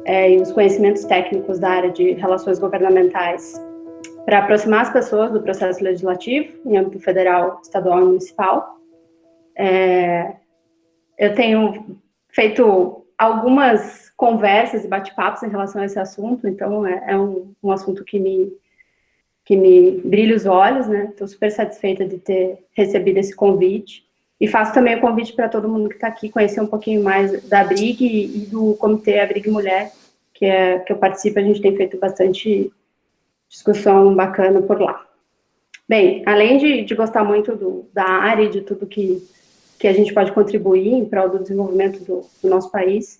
E os conhecimentos técnicos da área de relações governamentais para aproximar as pessoas do processo legislativo, em âmbito federal, estadual e municipal. Eu tenho feito algumas conversas e bate-papos em relação a esse assunto, então é um assunto que me brilha os olhos, né? Estou super satisfeita de ter recebido esse convite. E faço também o convite para todo mundo que está aqui conhecer um pouquinho mais da ABRIG e do Comitê ABRIG Mulher, que eu participo. A gente tem feito bastante discussão bacana por lá. Bem, além de gostar muito da área e de tudo que a gente pode contribuir em prol do desenvolvimento do nosso país,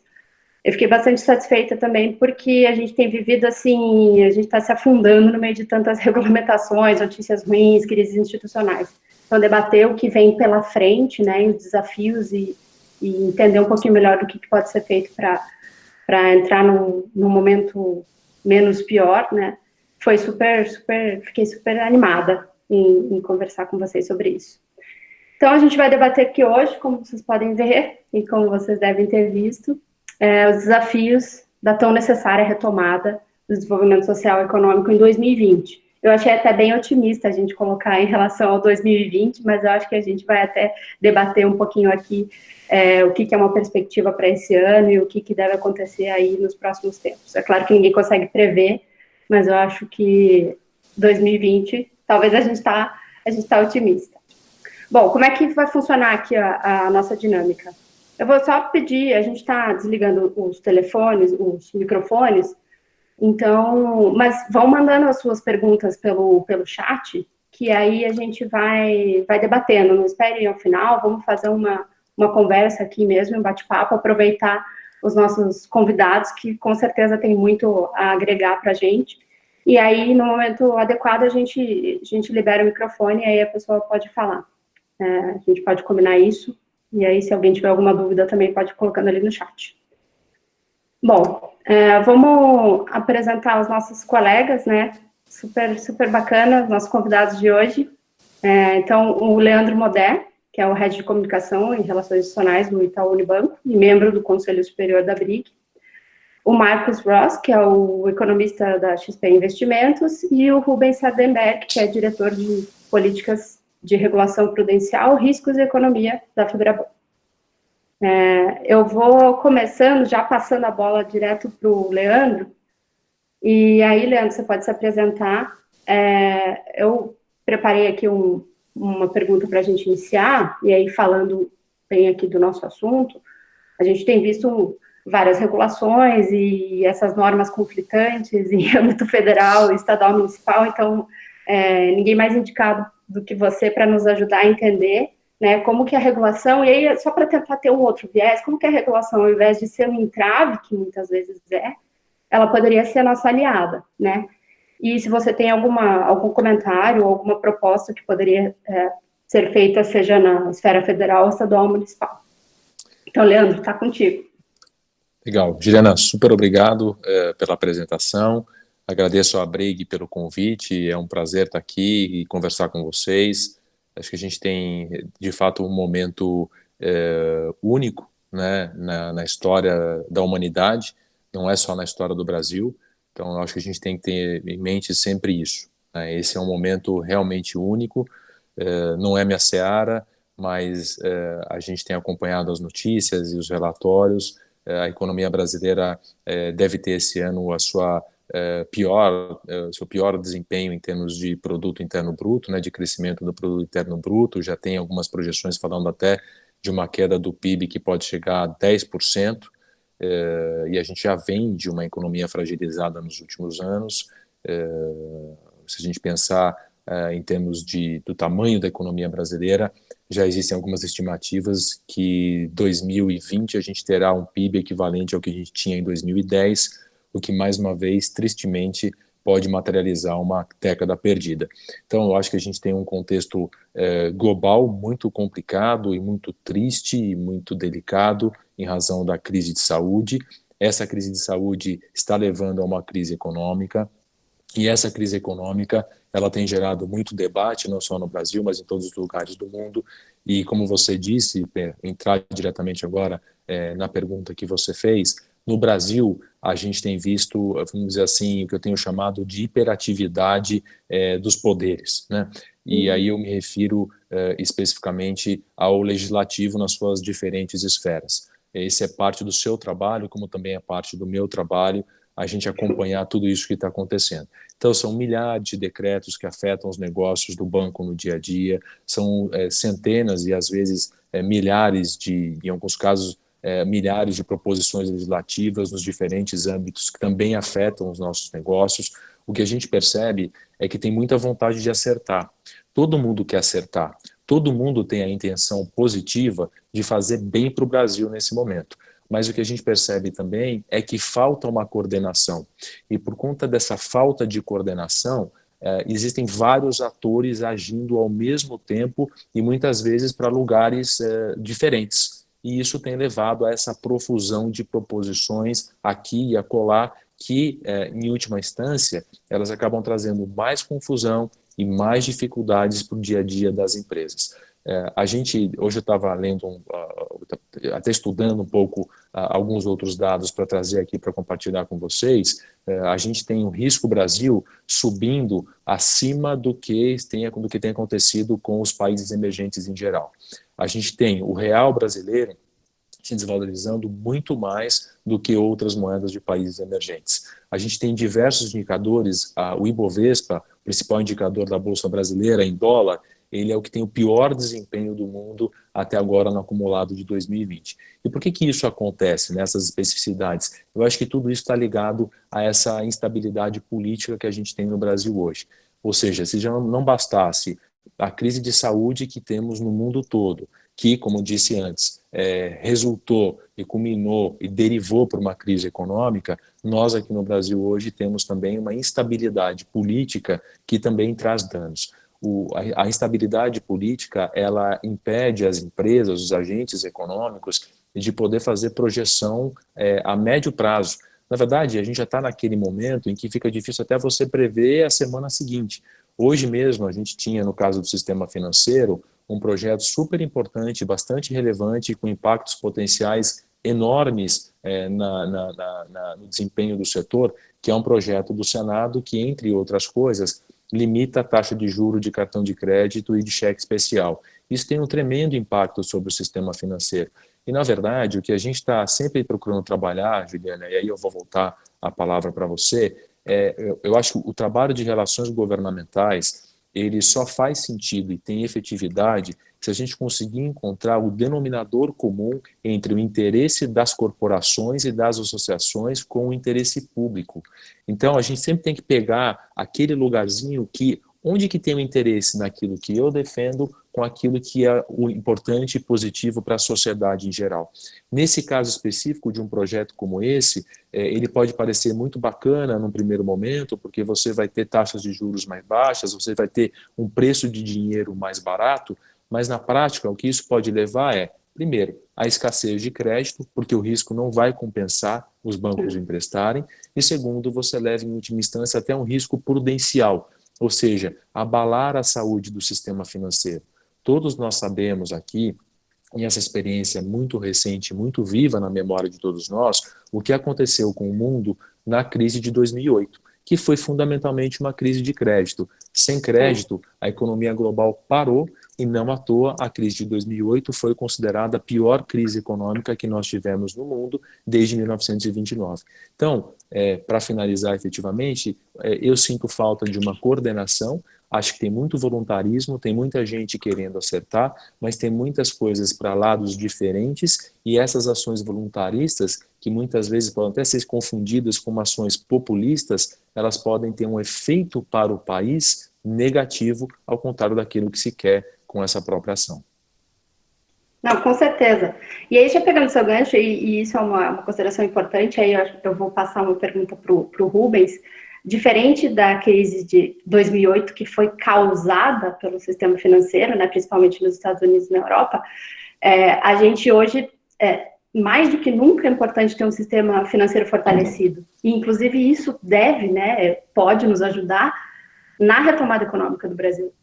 eu fiquei bastante satisfeita também porque a gente tem vivido assim, a gente está se afundando no meio de tantas regulamentações, notícias ruins, crises institucionais. Então, debater o que vem pela frente, né, os desafios e entender um pouquinho melhor do que pode ser feito para entrar num momento menos pior, né, foi fiquei super animada em conversar com vocês sobre isso. Então, a gente vai debater aqui hoje, como vocês podem ver, e como vocês devem ter visto, os desafios da tão necessária retomada do desenvolvimento social e econômico em 2020. Eu achei até bem otimista a gente colocar em relação ao 2020, mas eu acho que a gente vai até debater um pouquinho aqui o que é uma perspectiva para esse ano e o que deve acontecer aí nos próximos tempos. É claro que ninguém consegue prever, mas eu acho que 2020, talvez a gente está otimista. Bom, como é que vai funcionar aqui a nossa dinâmica? Eu vou só pedir, a gente está desligando os telefones, os microfones, então, mas vão mandando as suas perguntas pelo chat, que aí a gente vai debatendo, não espere ao final, vamos fazer uma conversa aqui mesmo, um bate-papo, aproveitar os nossos convidados, que com certeza tem muito a agregar para a gente, e aí, no momento adequado, a gente libera o microfone e aí a pessoa pode falar. A gente pode combinar isso, e aí, se alguém tiver alguma dúvida, também pode ir colocando ali no chat. Bom, vamos apresentar os nossos colegas, né? Super bacana, os nossos convidados de hoje. Então, o Leandro Modé, que é o Head de Comunicação e Relações Institucionais do Itaú Unibanco, e membro do Conselho Superior da ABRIG. O Marcos Ross, que é o economista da XP Investimentos, e o Rubens Sardenberg, que é diretor de políticas de regulação prudencial, riscos e economia da Febraban. Eu vou começando, já passando a bola direto para o Leandro, e aí, Leandro, você pode se apresentar. Eu preparei aqui uma pergunta para a gente iniciar, e aí falando bem aqui do nosso assunto, a gente tem visto várias regulações e essas normas conflitantes em âmbito federal, estadual, municipal, então ninguém mais indicado do que você para nos ajudar a entender, né, como que a regulação, e aí só para tentar ter um outro viés, como que a regulação, ao invés de ser um entrave, que muitas vezes ela poderia ser a nossa aliada, né? E se você tem algum comentário, alguma proposta que poderia ser feita, seja na esfera federal, estadual ou municipal. Então, Leandro, está contigo. Legal. Juliana, super obrigado pela apresentação. Agradeço à ABRIG pelo convite. É um prazer estar aqui e conversar com vocês. Acho que a gente tem, de fato, um momento único, né, na história da humanidade. Não é só na história do Brasil. Então, acho que a gente tem que ter em mente sempre isso, né? Esse é um momento realmente único. Não é minha seara, mas a gente tem acompanhado as notícias e os relatórios. A economia brasileira deve ter esse ano seu pior desempenho em termos de produto interno bruto, né, de crescimento do produto interno bruto. Já tem algumas projeções falando até de uma queda do PIB que pode chegar a 10%, e a gente já vem de uma economia fragilizada nos últimos anos. Se a gente pensar em termos do tamanho da economia brasileira, já existem algumas estimativas que 2020 a gente terá um PIB equivalente ao que a gente tinha em 2010, o que mais uma vez, tristemente, pode materializar uma década perdida. Então, eu acho que a gente tem um contexto global muito complicado e muito triste e muito delicado em razão da crise de saúde. Essa crise de saúde está levando a uma crise econômica, e essa crise econômica ela tem gerado muito debate, não só no Brasil, mas em todos os lugares do mundo. E como você disse, entrar diretamente agora na pergunta que você fez, no Brasil a gente tem visto, vamos dizer assim, o que eu tenho chamado de hiperatividade dos poderes, né? E aí eu me refiro especificamente ao legislativo nas suas diferentes esferas. Esse é parte do seu trabalho, como também é parte do meu trabalho, a gente acompanhar tudo isso que está acontecendo. Então, são milhares de decretos que afetam os negócios do banco no dia a dia, são centenas e, às vezes, milhares em alguns casos, milhares de proposições legislativas nos diferentes âmbitos que também afetam os nossos negócios. O que a gente percebe é que tem muita vontade de acertar. Todo mundo quer acertar. Todo mundo tem a intenção positiva de fazer bem para o Brasil nesse momento. Mas o que a gente percebe também é que falta uma coordenação. E por conta dessa falta de coordenação, existem vários atores agindo ao mesmo tempo e muitas vezes para lugares diferentes. E isso tem levado a essa profusão de proposições aqui e acolá que, em última instância, elas acabam trazendo mais confusão e mais dificuldades para o dia a dia das empresas. A gente, hoje eu estava lendo, até estudando um pouco alguns outros dados para trazer aqui para compartilhar com vocês. A gente tem o risco Brasil subindo acima do que tem acontecido com os países emergentes em geral. A gente tem o real brasileiro se desvalorizando muito mais do que outras moedas de países emergentes. A gente tem diversos indicadores, o Ibovespa, principal indicador da Bolsa Brasileira em dólar, ele é o que tem o pior desempenho do mundo até agora no acumulado de 2020. E por que isso acontece, nessas especificidades? Eu acho que tudo isso está ligado a essa instabilidade política que a gente tem no Brasil hoje. Ou seja, se já não bastasse a crise de saúde que temos no mundo todo, que, como disse antes, resultou e culminou e derivou para uma crise econômica, nós aqui no Brasil hoje temos também uma instabilidade política que também traz danos. A instabilidade política, ela impede as empresas, os agentes econômicos, de poder fazer projeção a médio prazo. Na verdade, a gente já está naquele momento em que fica difícil até você prever a semana seguinte. Hoje mesmo, a gente tinha, no caso do sistema financeiro, um projeto super importante, bastante relevante, com impactos potenciais enormes no desempenho do setor, que é um projeto do Senado que, entre outras coisas, limita a taxa de juros de cartão de crédito e de cheque especial. Isso tem um tremendo impacto sobre o sistema financeiro. E, na verdade, o que a gente está sempre procurando trabalhar, Juliana, e aí eu vou voltar a palavra para você, eu acho que o trabalho de relações governamentais, ele só faz sentido e tem efetividade se a gente conseguir encontrar o denominador comum entre o interesse das corporações e das associações com o interesse público. Então, a gente sempre tem que pegar aquele lugarzinho onde que tem o interesse naquilo que eu defendo com aquilo que é o importante e positivo para a sociedade em geral. Nesse caso específico de um projeto como esse, ele pode parecer muito bacana num primeiro momento, porque você vai ter taxas de juros mais baixas, você vai ter um preço de dinheiro mais barato, mas na prática o que isso pode levar primeiro, a escassez de crédito, porque o risco não vai compensar os bancos emprestarem, e segundo, você leva em última instância até um risco prudencial, ou seja, abalar a saúde do sistema financeiro. Todos nós sabemos aqui, e essa experiência muito recente, muito viva na memória de todos nós, o que aconteceu com o mundo na crise de 2008, que foi fundamentalmente uma crise de crédito. Sem crédito, a economia global parou e não à toa a crise de 2008 foi considerada a pior crise econômica que nós tivemos no mundo desde 1929. Então, para finalizar efetivamente, eu sinto falta de uma coordenação. Acho que tem muito voluntarismo, tem muita gente querendo acertar, mas tem muitas coisas para lados diferentes e essas ações voluntaristas, que muitas vezes podem até ser confundidas com ações populistas, elas podem ter um efeito para o país negativo, ao contrário daquilo que se quer com essa própria ação. Não, com certeza. E aí, já pegando seu gancho, e isso é uma consideração importante, aí eu vou passar uma pergunta para o Rubens. Diferente da crise de 2008, que foi causada pelo sistema financeiro, né, principalmente nos Estados Unidos e na Europa, a gente hoje, mais do que nunca, é importante ter um sistema financeiro fortalecido. E, inclusive, isso deve, né, pode nos ajudar na retomada econômica do Brasil.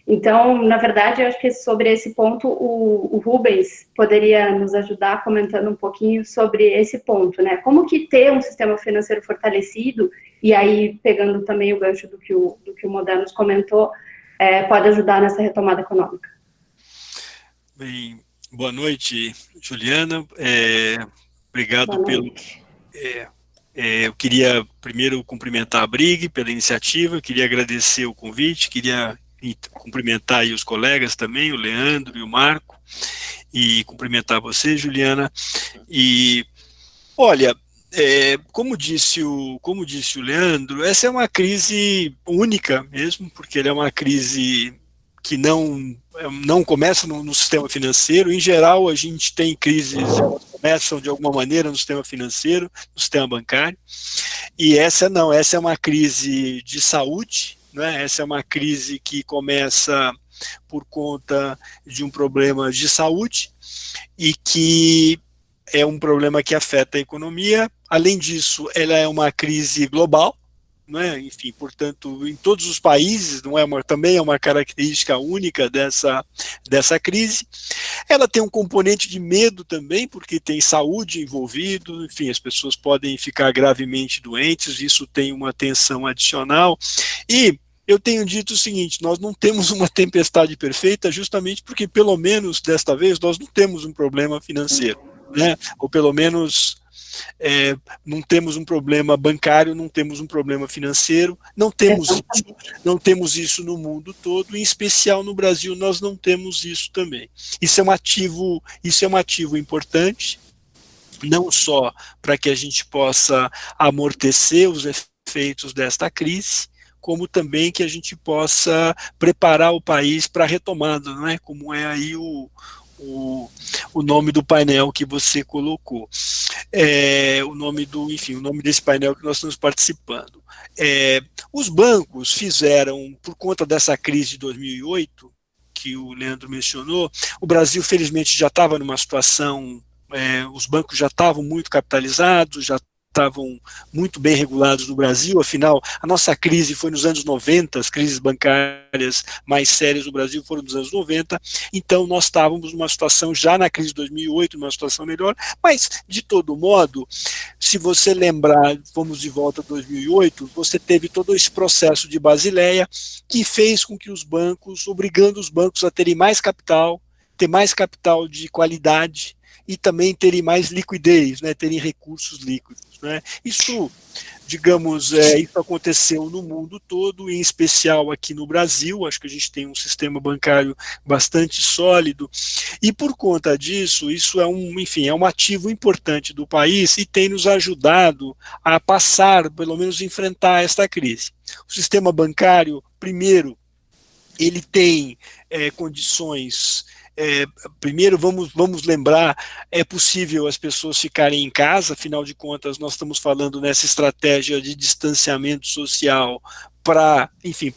Então, na verdade, eu acho que sobre esse ponto, o Rubens poderia nos ajudar comentando um pouquinho sobre esse ponto, né? Como que ter um sistema financeiro fortalecido, e aí, pegando também o gancho do que o Modernos comentou, pode ajudar nessa retomada econômica. Bem, boa noite, Juliana. Obrigado pelo... eu queria primeiro cumprimentar a Brig pela iniciativa, queria agradecer o convite, queria cumprimentar aí os colegas também, o Leandro e o Marco, e cumprimentar você, Juliana. E, olha, como disse o Leandro, essa é uma crise única mesmo, porque ela é uma crise que não começa no sistema financeiro. Em geral, a gente tem crises que começam de alguma maneira no sistema financeiro, no sistema bancário, e essa não, essa é uma crise de saúde, né? Essa é uma crise que começa por conta de um problema de saúde e que é um problema que afeta a economia. Além disso, ela é uma crise global, né? Enfim, portanto, em todos os países, também é uma característica única dessa crise. Ela tem um componente de medo também, porque tem saúde envolvido, enfim, as pessoas podem ficar gravemente doentes, isso tem uma tensão adicional. E eu tenho dito o seguinte: nós não temos uma tempestade perfeita, justamente porque, pelo menos desta vez, nós não temos um problema financeiro, né? Ou pelo menos não temos um problema bancário, não temos um problema financeiro, não temos isso no mundo todo, em especial no Brasil nós não temos isso também. Isso é um ativo importante, não só para que a gente possa amortecer os efeitos desta crise, como também que a gente possa preparar o país para a retomada, né? Como é aí o nome do painel que você colocou, o nome desse painel que nós estamos participando. Os bancos fizeram, por conta dessa crise de 2008, que o Leandro mencionou, o Brasil felizmente já estava numa situação, os bancos já estavam muito capitalizados, já estavam muito bem regulados no Brasil. Afinal, a nossa crise foi nos anos 90, as crises bancárias mais sérias no Brasil foram nos anos 90, então nós estávamos numa situação, já na crise de 2008, numa situação melhor, mas, de todo modo, se você lembrar, vamos de volta a 2008, você teve todo esse processo de Basileia, que fez com que os bancos, obrigando os bancos a terem mais capital, ter mais capital de qualidade, e também terem mais liquidez, né, terem recursos líquidos, né. Isso, digamos, isso aconteceu no mundo todo, em especial aqui no Brasil. Acho que a gente tem um sistema bancário bastante sólido, e por conta disso, isso é um ativo importante do país e tem nos ajudado a passar, pelo menos enfrentar esta crise. O sistema bancário, primeiro, ele tem condições. Primeiro, vamos lembrar, é possível as pessoas ficarem em casa, afinal de contas, nós estamos falando nessa estratégia de distanciamento social para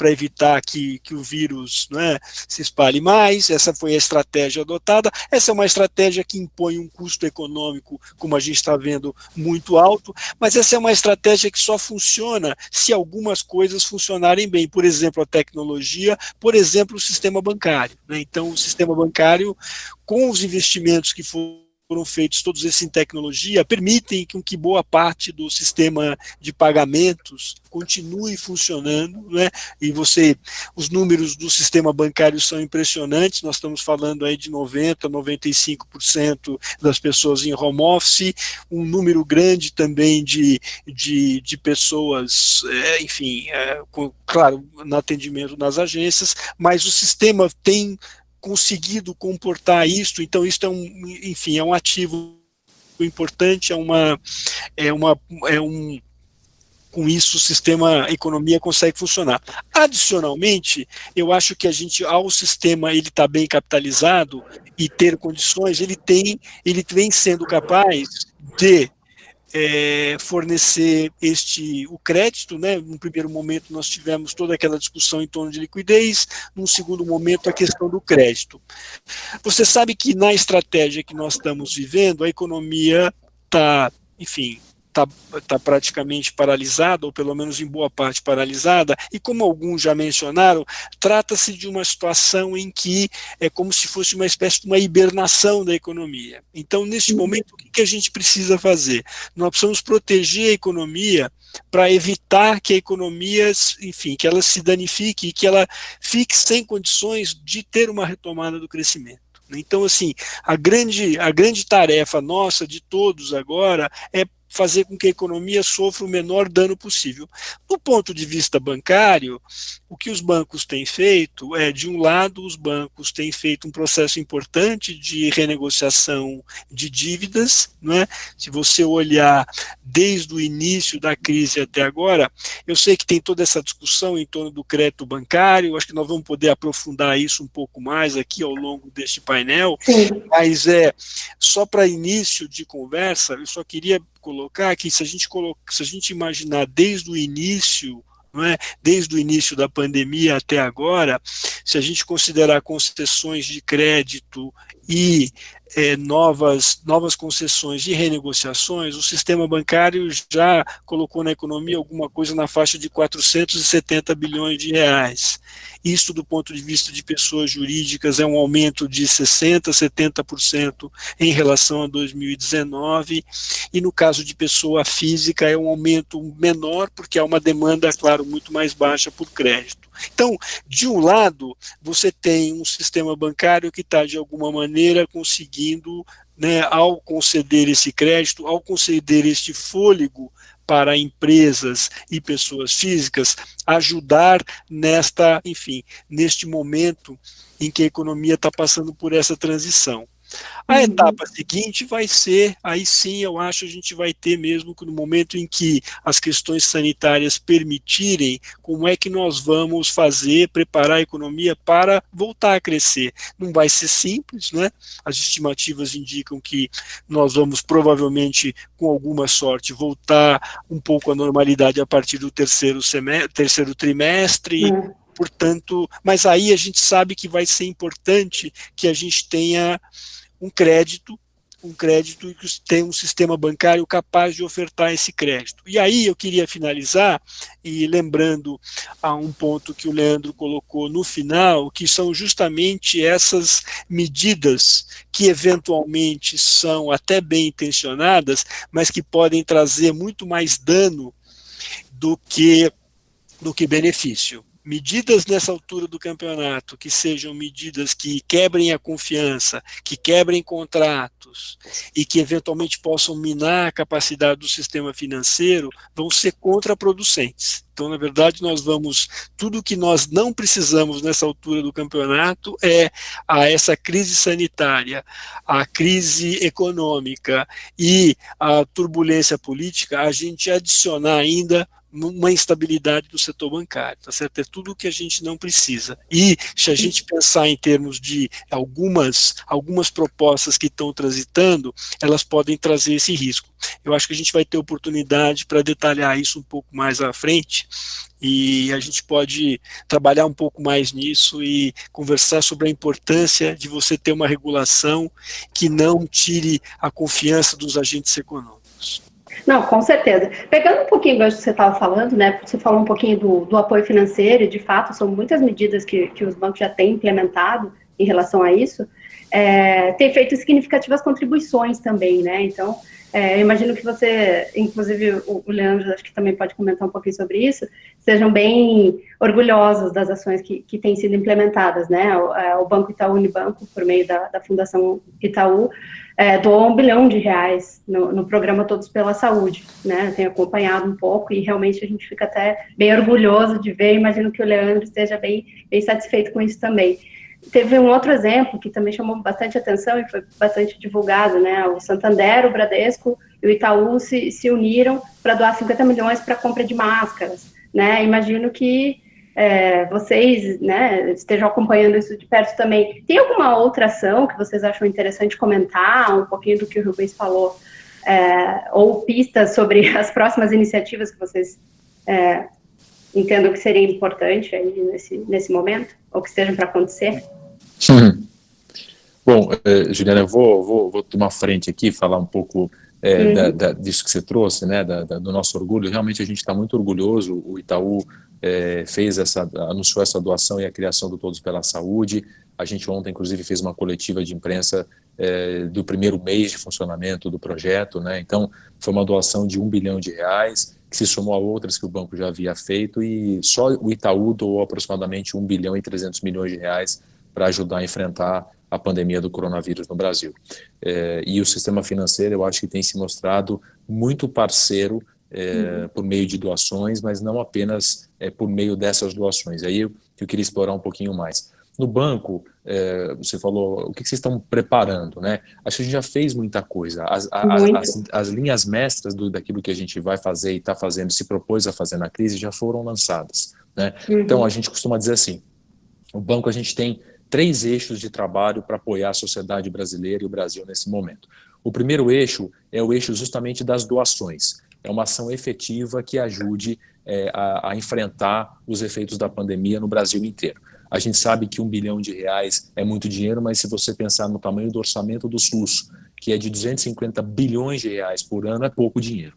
evitar que o vírus, né, se espalhe mais. Essa foi a estratégia adotada. Essa é uma estratégia que impõe um custo econômico, como a gente está vendo, muito alto, mas essa é uma estratégia que só funciona se algumas coisas funcionarem bem. Por exemplo, a tecnologia, por exemplo, o sistema bancário, né? Então, o sistema bancário, com os investimentos que foram feitos todos esses em tecnologia, permitem que boa parte do sistema de pagamentos continue funcionando, né? E os números do sistema bancário são impressionantes. Nós estamos falando aí de 90%, 95% das pessoas em home office, um número grande também de pessoas, claro, no atendimento nas agências, mas o sistema tem conseguido comportar isso. Então isso é um ativo importante, com isso a economia consegue funcionar. Adicionalmente, eu acho que ao sistema ele está bem capitalizado e ter condições, ele vem sendo capaz de fornecer o crédito, né? Num primeiro momento nós tivemos toda aquela discussão em torno de liquidez, num segundo momento a questão do crédito. Você sabe que na estratégia que nós estamos vivendo, a economia está, está praticamente paralisada, ou pelo menos em boa parte paralisada, e como alguns já mencionaram, trata-se de uma situação em que é como se fosse uma espécie de uma hibernação da economia. Então, neste momento, o que a gente precisa fazer? Nós precisamos proteger a economia para evitar que a economia, enfim, que ela se danifique e que ela fique sem condições de ter uma retomada do crescimento. Então, assim, a grande tarefa nossa, de todos agora, é fazer com que a economia sofra o menor dano possível. Do ponto de vista bancário, o que os bancos têm feito é, de um lado, os bancos têm feito um processo importante de renegociação de dívidas, né? Se você olhar desde o início da crise até agora, eu sei que tem toda essa discussão em torno do crédito bancário, acho que nós vamos poder aprofundar isso um pouco mais aqui ao longo deste painel. Sim. Mas só para início de conversa, eu só queria colocar que se a gente imaginar desde o início, não é? Desde o início da pandemia até agora, se a gente considerar concessões de crédito e novas concessões de renegociações, o sistema bancário já colocou na economia alguma coisa na faixa de 470 bilhões de reais. Isso, do ponto de vista de pessoas jurídicas, é um aumento de 60%, 70% em relação a 2019, e no caso de pessoa física é um aumento menor, porque há uma demanda, claro, muito mais baixa por crédito. Então, de um lado, você tem um sistema bancário que está, de alguma maneira, conseguindo, né, ao conceder esse crédito, ao conceder este fôlego para empresas e pessoas físicas, ajudar neste momento em que a economia está passando por essa transição. A etapa seguinte vai ser, aí sim eu acho a gente vai ter mesmo que no momento em que as questões sanitárias permitirem, como é que nós vamos fazer, preparar a economia para voltar a crescer. Não vai ser simples, né? As estimativas indicam que nós vamos provavelmente, com alguma sorte, voltar um pouco à normalidade a partir do terceiro trimestre, portanto, mas aí a gente sabe que vai ser importante que a gente tenha um crédito e que tenha um sistema bancário capaz de ofertar esse crédito. E aí eu queria finalizar, e lembrando a um ponto que o Leandro colocou no final, que são justamente essas medidas que eventualmente são até bem intencionadas, mas que podem trazer muito mais dano do que benefício. Medidas nessa altura do campeonato, que sejam medidas que quebrem a confiança, que quebrem contratos e que eventualmente possam minar a capacidade do sistema financeiro, vão ser contraproducentes. Então, na verdade, tudo o que nós não precisamos nessa altura do campeonato é a essa crise sanitária, a crise econômica e a turbulência política, a gente adicionar ainda uma instabilidade do setor bancário, tá certo? É tudo o que a gente não precisa. E se a gente pensar em termos de algumas propostas que estão transitando, elas podem trazer esse risco. Eu acho que a gente vai ter oportunidade para detalhar isso um pouco mais à frente, e a gente pode trabalhar um pouco mais nisso e conversar sobre a importância de você ter uma regulação que não tire a confiança dos agentes econômicos. Não, com certeza. Pegando um pouquinho do que você estava falando, né? Você falou um pouquinho do apoio financeiro, e de fato são muitas medidas que os bancos já têm implementado em relação a isso. Tem feito significativas contribuições também, né? Então, eu imagino que você, inclusive o Leandro, acho que também pode comentar um pouquinho sobre isso, sejam bem orgulhosos das ações que têm sido implementadas, né? O Banco Itaú Unibanco, por meio da Fundação Itaú, doou R$1 bilhão no programa Todos pela Saúde, né? Tenho acompanhado um pouco e realmente a gente fica até bem orgulhoso de ver. Imagino que o Leandro esteja bem satisfeito com isso também. Teve um outro exemplo que também chamou bastante atenção e foi bastante divulgado, né? O Santander, o Bradesco e o Itaú se uniram para doar 50 milhões para a compra de máscaras, né? Imagino que vocês, né, estejam acompanhando isso de perto também. Tem alguma outra ação que vocês acham interessante comentar, um pouquinho do que o Rubens falou, ou pistas sobre as próximas iniciativas que vocês entendam que seria importante aí nesse momento, ou que estejam para acontecer? Bom, Juliana, eu vou tomar frente aqui, falar um pouco disso que você trouxe, né, do nosso orgulho. Realmente a gente está muito orgulhoso. O Itaú anunciou essa doação e a criação do Todos pela Saúde. A gente ontem, inclusive, fez uma coletiva de imprensa do primeiro mês de funcionamento do projeto, né? Então, foi uma doação de R$1 bilhão, que se somou a outras que o banco já havia feito, e só o Itaú doou aproximadamente R$1 bilhão e 300 milhões para ajudar a enfrentar a pandemia do coronavírus no Brasil. E o sistema financeiro, eu acho que tem se mostrado muito parceiro por meio de doações, mas não apenas por meio dessas doações. Aí eu queria explorar um pouquinho mais. No banco, você falou, o que vocês estão preparando, né? Acho que a gente já fez muita coisa. As linhas mestras daquilo que a gente vai fazer e está fazendo, se propôs a fazer na crise, já foram lançadas, né? Então, a gente costuma dizer assim, o banco, a gente tem 3 eixos de trabalho para apoiar a sociedade brasileira e o Brasil nesse momento. O primeiro eixo é o eixo justamente das doações. É uma ação efetiva que ajude a enfrentar os efeitos da pandemia no Brasil inteiro. A gente sabe que R$1 bilhão é muito dinheiro, mas se você pensar no tamanho do orçamento do SUS, que é de 250 bilhões de reais por ano, é pouco dinheiro.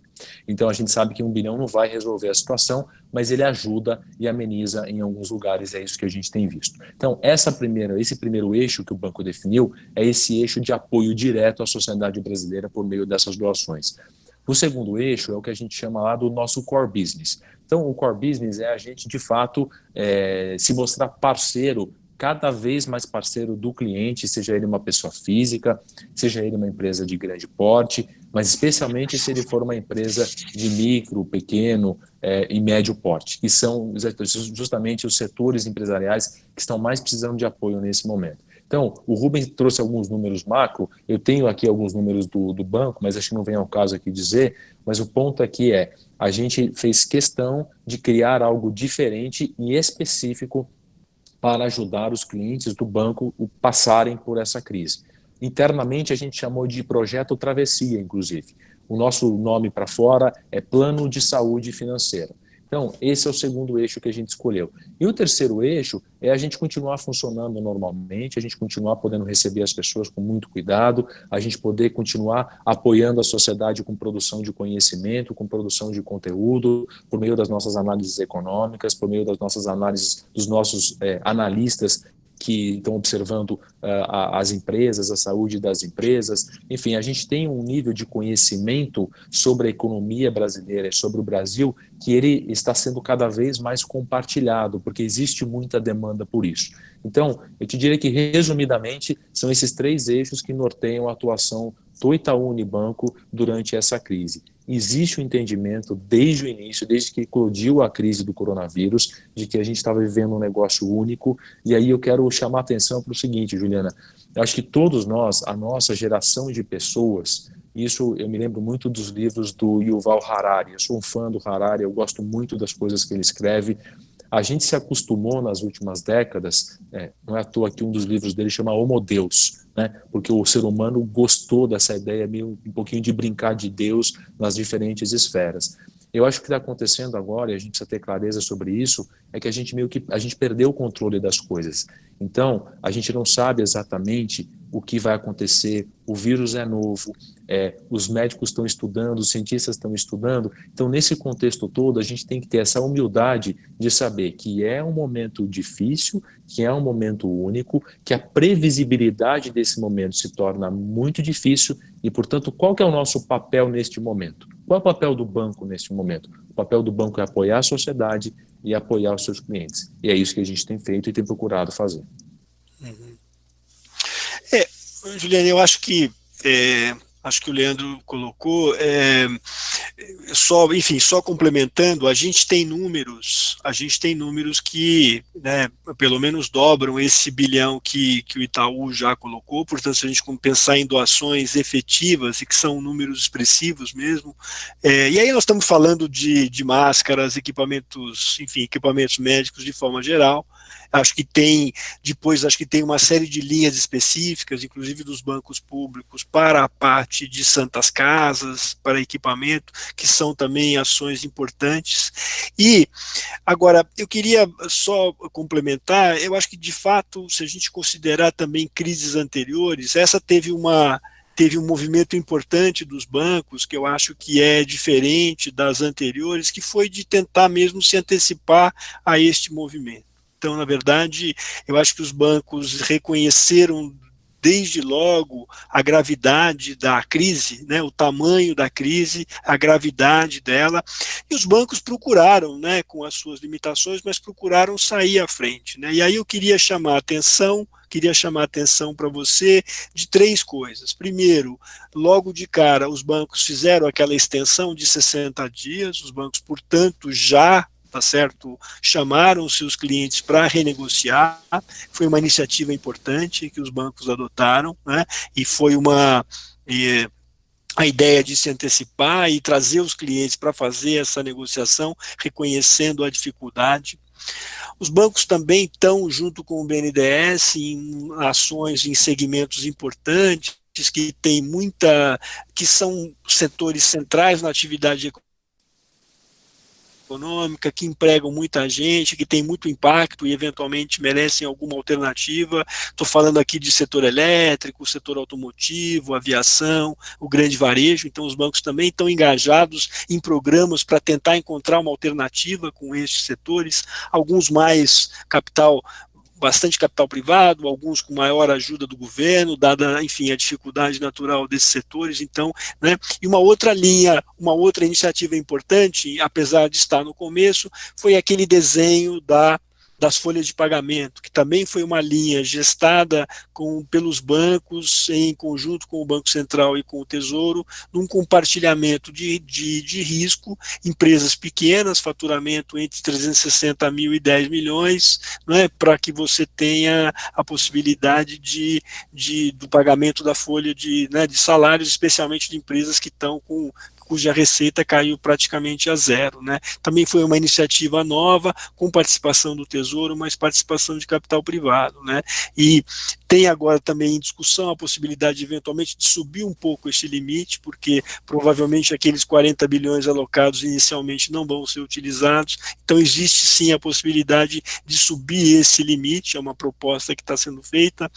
Então a gente sabe que R$1 bilhão não vai resolver a situação, mas ele ajuda e ameniza em alguns lugares, é isso que a gente tem visto. Então esse primeiro eixo que o banco definiu é esse eixo de apoio direto à sociedade brasileira por meio dessas doações. O segundo eixo é o que a gente chama lá do nosso core business. Então, o core business é a gente, de fato, se mostrar parceiro, cada vez mais parceiro do cliente, seja ele uma pessoa física, seja ele uma empresa de grande porte, mas especialmente se ele for uma empresa de micro, pequeno e médio porte, que são justamente os setores empresariais que estão mais precisando de apoio nesse momento. Então, o Rubens trouxe alguns números macro, eu tenho aqui alguns números do banco, mas acho que não vem ao caso aqui dizer, mas o ponto aqui a gente fez questão de criar algo diferente e específico para ajudar os clientes do banco a passarem por essa crise. Internamente, a gente chamou de Projeto Travessia, inclusive. O nosso nome para fora é Plano de Saúde Financeira. Então, esse é o segundo eixo que a gente escolheu. E o terceiro eixo é a gente continuar funcionando normalmente, a gente continuar podendo receber as pessoas com muito cuidado, a gente poder continuar apoiando a sociedade com produção de conhecimento, com produção de conteúdo, por meio das nossas análises econômicas, por meio das nossas análises dos nossos analistas que estão observando as empresas, a saúde das empresas. Enfim, a gente tem um nível de conhecimento sobre a economia brasileira e sobre o Brasil que ele está sendo cada vez mais compartilhado, porque existe muita demanda por isso. Então, eu te diria que, resumidamente, são esses 3 eixos que norteiam a atuação do Itaú Unibanco durante essa crise. Existe um entendimento desde o início, desde que eclodiu a crise do coronavírus, de que a gente estava vivendo um negócio único. E aí eu quero chamar a atenção para o seguinte, Juliana, eu acho que todos nós, a nossa geração de pessoas, isso eu me lembro muito dos livros do Yuval Harari, eu sou um fã do Harari, eu gosto muito das coisas que ele escreve. A gente se acostumou nas últimas décadas, não é à toa que um dos livros dele chama Homo Deus, né? Porque o ser humano gostou dessa ideia, meio um pouquinho de brincar de Deus nas diferentes esferas. Eu acho que o que está acontecendo agora, e a gente precisa ter clareza sobre isso, é que a gente perdeu o controle das coisas. Então, a gente não sabe exatamente o que vai acontecer, o vírus é novo, os médicos estão estudando, os cientistas estão estudando. Então, nesse contexto todo, a gente tem que ter essa humildade de saber que é um momento difícil, que é um momento único, que a previsibilidade desse momento se torna muito difícil e, portanto, qual que é o nosso papel neste momento? Qual é o papel do banco neste momento? O papel do banco é apoiar a sociedade e apoiar os seus clientes. E é isso que a gente tem feito e tem procurado fazer. Uhum. Juliana, eu acho que o Leandro colocou, só complementando, a gente tem números que, né, pelo menos dobram esse bilhão que o Itaú já colocou. Portanto, se a gente pensar em doações efetivas, e que são números expressivos mesmo, e aí nós estamos falando de máscaras, equipamentos médicos de forma geral. Acho que tem uma série de linhas específicas, inclusive dos bancos públicos, para a parte de santas casas, para equipamento, que são também ações importantes. E, agora, eu queria só complementar, eu acho que, de fato, se a gente considerar também crises anteriores, essa teve uma teve um movimento importante dos bancos, que eu acho que é diferente das anteriores, que foi de tentar mesmo se antecipar a este movimento. Então, na verdade, eu acho que os bancos reconheceram desde logo a gravidade da crise, né, o tamanho da crise, a gravidade dela, e os bancos procuraram, né, com as suas limitações, mas procuraram sair à frente, né, e aí eu queria chamar a atenção para você de 3 coisas. Primeiro, logo de cara, os bancos fizeram aquela extensão de 60 dias, os bancos, portanto, já, tá certo, chamaram seus clientes para renegociar, foi uma iniciativa importante que os bancos adotaram, né, e foi a ideia de se antecipar e trazer os clientes para fazer essa negociação, reconhecendo a dificuldade. Os bancos também estão, junto com o BNDES, em ações em segmentos importantes, que são setores centrais na atividade econômica, que empregam muita gente, que tem muito impacto e eventualmente merecem alguma alternativa. Estou falando aqui de setor elétrico, setor automotivo, aviação, o grande varejo. Então os bancos também estão engajados em programas para tentar encontrar uma alternativa com estes setores, alguns mais bastante capital privado, alguns com maior ajuda do governo, dada, enfim, a dificuldade natural desses setores. Então, né, e uma outra iniciativa importante, apesar de estar no começo, foi aquele desenho das folhas de pagamento, que também foi uma linha gestada pelos bancos, em conjunto com o Banco Central e com o Tesouro, num compartilhamento de risco, empresas pequenas, faturamento entre 360 mil e 10 milhões, né, para que você tenha a possibilidade do pagamento da folha de salários, especialmente de empresas que estão cuja receita caiu praticamente a zero, né? Também foi uma iniciativa nova, com participação do Tesouro, mas participação de capital privado, né? E tem agora também em discussão a possibilidade, eventualmente, de subir um pouco esse limite, porque provavelmente aqueles 40 bilhões alocados inicialmente não vão ser utilizados, então existe sim a possibilidade de subir esse limite, é uma proposta que está sendo feita,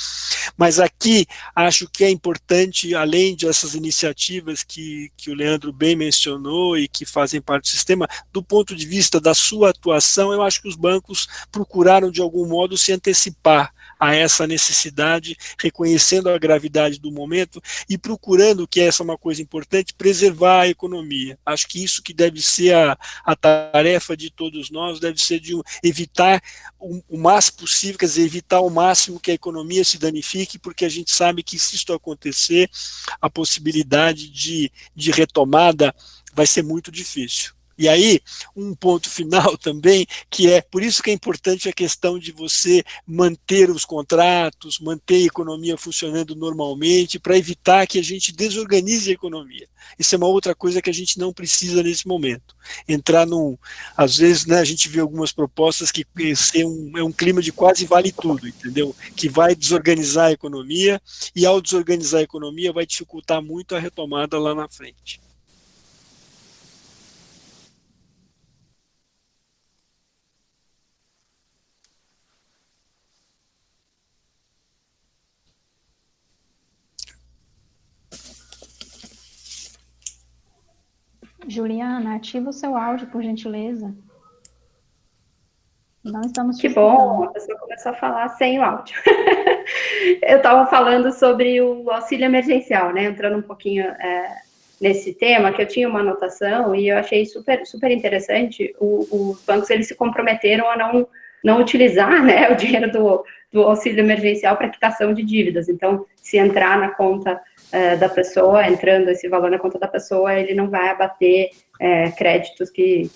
mas aqui acho que é importante, além dessas iniciativas que o Leandro bem mencionou e que fazem parte do sistema, do ponto de vista da sua atuação, eu acho que os bancos procuraram de algum modo se antecipar a essa necessidade, reconhecendo a gravidade do momento e procurando, que essa é uma coisa importante, preservar a economia. Acho que isso que deve ser a tarefa de todos nós, deve ser de evitar o máximo possível, quer dizer, evitar ao máximo que a economia se danifique, porque a gente sabe que se isso acontecer, a possibilidade de retomada vai ser muito difícil. E aí, um ponto final também, que é, por isso que é importante a questão de você manter os contratos, manter a economia funcionando normalmente, para evitar que a gente desorganize a economia. Isso é uma outra coisa que a gente não precisa nesse momento. Às vezes, né, a gente vê algumas propostas que é um clima de quase vale tudo, entendeu? Que vai desorganizar a economia, e ao desorganizar a economia vai dificultar muito a retomada lá na frente. Juliana, ativa o seu áudio, por gentileza. Não estamos Que bom, a pessoa começou a falar sem o áudio. Eu estava falando sobre o auxílio emergencial, né? Entrando um pouquinho nesse tema, que eu tinha uma anotação e eu achei super, super interessante. Os bancos, eles se comprometeram a não utilizar, né, o dinheiro do auxílio emergencial para quitação de dívidas. Então, se entrar na conta da pessoa, entrando esse valor na conta da pessoa, ele não vai abater créditos que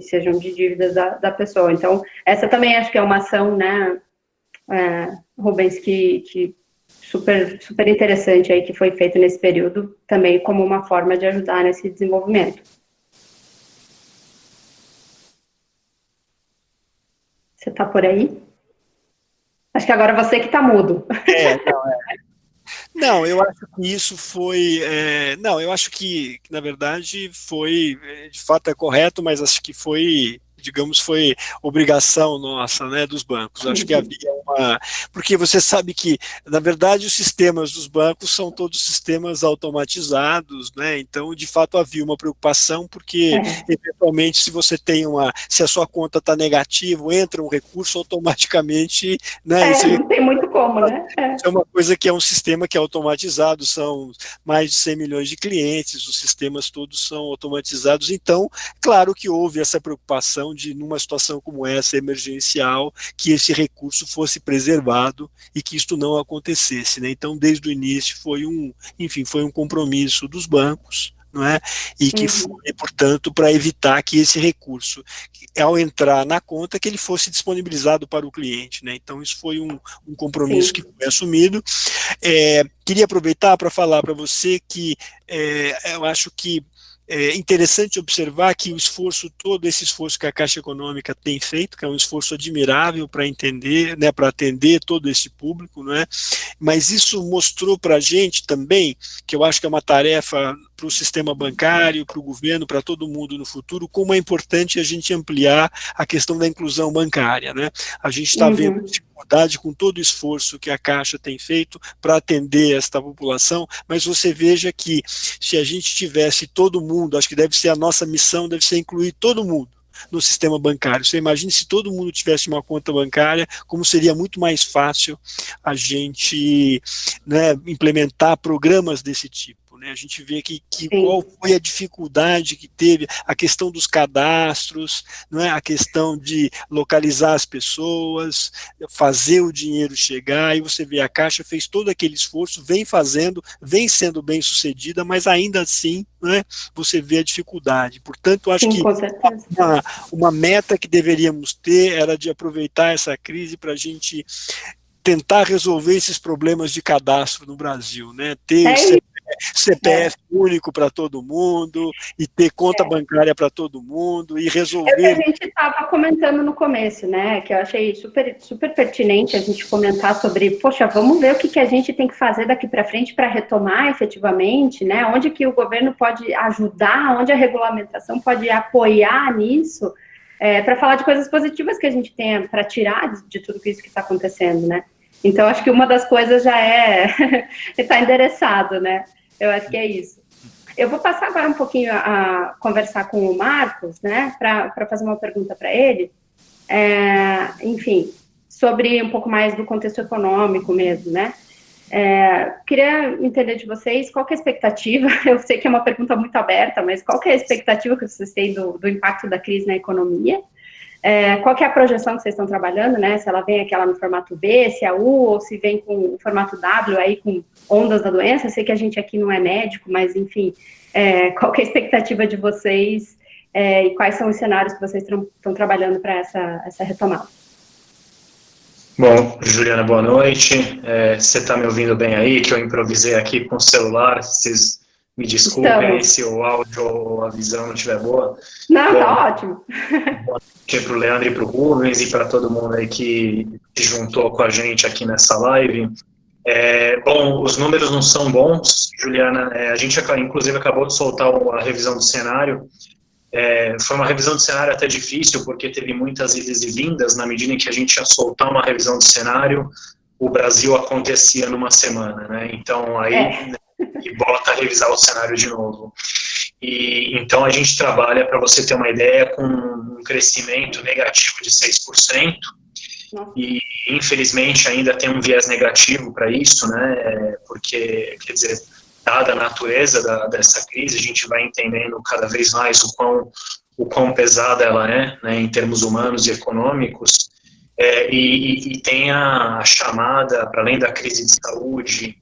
sejam de dívidas da pessoa. Então, essa também acho que é uma ação, né, Rubens, que super, super interessante aí, que foi feito nesse período, também como uma forma de ajudar nesse desenvolvimento. Você está por aí? Acho que agora você que está mudo. Não, eu acho que isso foi. Eu acho que, na verdade, foi. De fato é correto, mas acho que foi. digamos, foi obrigação nossa, né, dos bancos. Acho que havia porque você sabe que, na verdade, os sistemas dos bancos são todos sistemas automatizados, né, então, de fato, havia uma preocupação, porque, eventualmente, se a sua conta está negativa, entra um recurso automaticamente, né, não tem muito como, né? Isso é uma coisa que é um sistema que é automatizado, são mais de 100 milhões de clientes, os sistemas todos são automatizados, então, claro que houve essa preocupação de, numa situação como essa, emergencial, que esse recurso fosse preservado e que isto não acontecesse, né? Então, desde o início foi um compromisso dos bancos, não é? E que foi, portanto, para evitar que esse recurso, ao entrar na conta, que ele fosse disponibilizado para o cliente, né? Então, isso foi um compromisso que foi assumido. Queria aproveitar para falar para você que eu acho que é interessante observar que todo esse esforço que a Caixa Econômica tem feito, que é um esforço admirável para entender, né, para atender todo esse público, não é? Mas isso mostrou para a gente também, que eu acho que é uma tarefa para o sistema bancário, para o governo, para todo mundo no futuro, como é importante a gente ampliar a questão da inclusão bancária, né? A gente está vendo dificuldade com todo o esforço que a Caixa tem feito para atender esta população, mas você veja que se a gente tivesse todo mundo, acho que deve ser a nossa missão, deve ser incluir todo mundo no sistema bancário. Você imagina se todo mundo tivesse uma conta bancária, como seria muito mais fácil a gente, né, implementar programas desse tipo. Né? A gente vê que qual foi a dificuldade que teve, a questão dos cadastros, não é? A questão de localizar as pessoas, fazer o dinheiro chegar, e você vê a Caixa fez todo aquele esforço, vem sendo bem sucedida, mas ainda assim, né, você vê a dificuldade. Portanto, acho que uma meta que deveríamos ter era de aproveitar essa crise para a gente tentar resolver esses problemas de cadastro no Brasil, né? Ter CPF único para todo mundo, e ter conta bancária para todo mundo, e resolver... É o que a gente estava comentando no começo, né, que eu achei super, super pertinente a gente comentar sobre, poxa, vamos ver o que a gente tem que fazer daqui para frente para retomar efetivamente, né, onde que o governo pode ajudar, onde a regulamentação pode apoiar nisso, para falar de coisas positivas que a gente tem para tirar de tudo isso que está acontecendo, né. Então, acho que uma das coisas já está endereçado, né? Eu acho que é isso. Eu vou passar agora um pouquinho a conversar com o Marcos, né? Para fazer uma pergunta para ele. Enfim, sobre um pouco mais do contexto econômico mesmo, né? Queria entender de vocês qual que é a expectativa, eu sei que é uma pergunta muito aberta, mas qual que é a expectativa que vocês têm do impacto da crise na economia? Qual que é a projeção que vocês estão trabalhando, né? Se ela vem aquela no formato V, se é U, ou se vem com o formato W, aí com ondas da doença. Eu sei que a gente aqui não é médico, mas, enfim, qual que é a expectativa de vocês e quais são os cenários que vocês estão trabalhando para essa retomada? Bom, Juliana, boa noite. Você está me ouvindo bem aí, que eu improvisei aqui com o celular, vocês me desculpem se o áudio ou a visão não estiver boa. Não, tá ótimo. Boa noite para o Leandro e para o Rubens e para todo mundo aí que se juntou com a gente aqui nessa live. Bom, os números não são bons, Juliana. A gente, inclusive, acabou de soltar a revisão do cenário. Foi uma revisão de cenário até difícil, porque teve muitas idas e vindas. Na medida em que a gente ia soltar uma revisão de cenário, o Brasil acontecia numa semana, né? Então, aí... e bota a revisar o cenário de novo. E então a gente trabalha, para você ter uma ideia, com um crescimento negativo de 6%, e infelizmente ainda tem um viés negativo para isso, né, porque, quer dizer, dada a natureza dessa crise, a gente vai entendendo cada vez mais o quão pesada ela é, né, em termos humanos e econômicos, e tem a chamada, para além da crise de saúde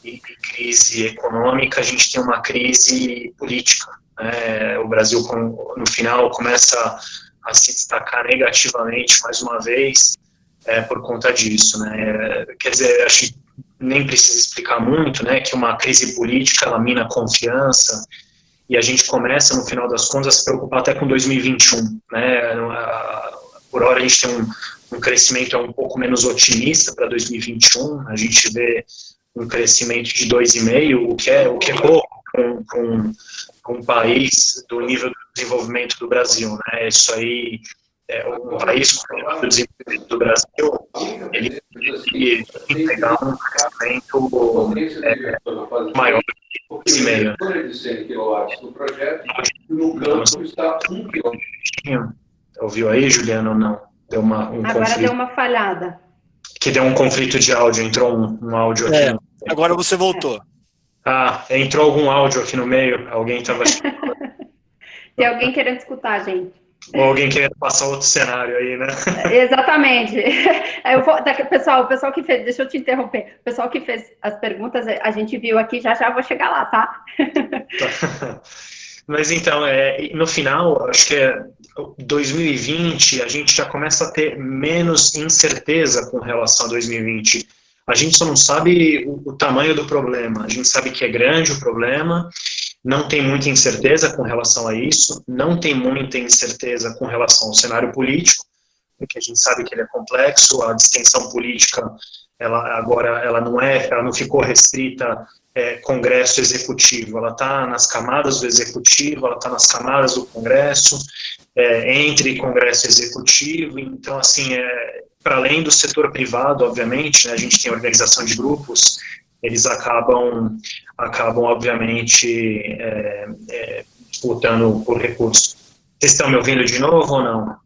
e crise econômica, a gente tem uma crise política, né? O Brasil, no final, começa a se destacar negativamente, mais uma vez, por conta disso, né? Quer dizer, acho que nem precisa explicar muito, né, que uma crise política, ela mina a confiança, e a gente começa, no final das contas, a se preocupar até com 2021, né? Por hora, a gente tem um crescimento um pouco menos otimista para 2021, a gente vê um crescimento de 2,5%, o que é pouco para um país do nível de desenvolvimento do Brasil, né? Isso aí o país com o desenvolvimento do Brasil, ele tem que entregar um crescimento maior que 2,5. Ouviu aí, Juliana, ou não? Deu um Agora conflito. deu uma falhada. Que deu um conflito de áudio, entrou um áudio aqui. Agora você voltou. Entrou algum áudio aqui no meio, alguém estava... Tem alguém querendo escutar a gente. Ou alguém querendo passar outro cenário aí, né? Exatamente. O pessoal que fez, deixa eu te interromper, o pessoal que fez as perguntas, a gente viu aqui, já vou chegar lá, tá? Mas então, no final, acho que 2020, a gente já começa a ter menos incerteza com relação a 2020. A gente só não sabe o tamanho do problema, a gente sabe que é grande o problema, não tem muita incerteza com relação a isso, não tem muita incerteza com relação ao cenário político, porque a gente sabe que ele é complexo, a distensão política, ela não ficou restrita Congresso Executivo, ela está nas camadas do Executivo, ela está nas camadas do Congresso, entre Congresso e Executivo, então, assim, para além do setor privado, obviamente, né, a gente tem organização de grupos, eles acabam obviamente, disputando por recursos. Vocês estão me ouvindo de novo ou não?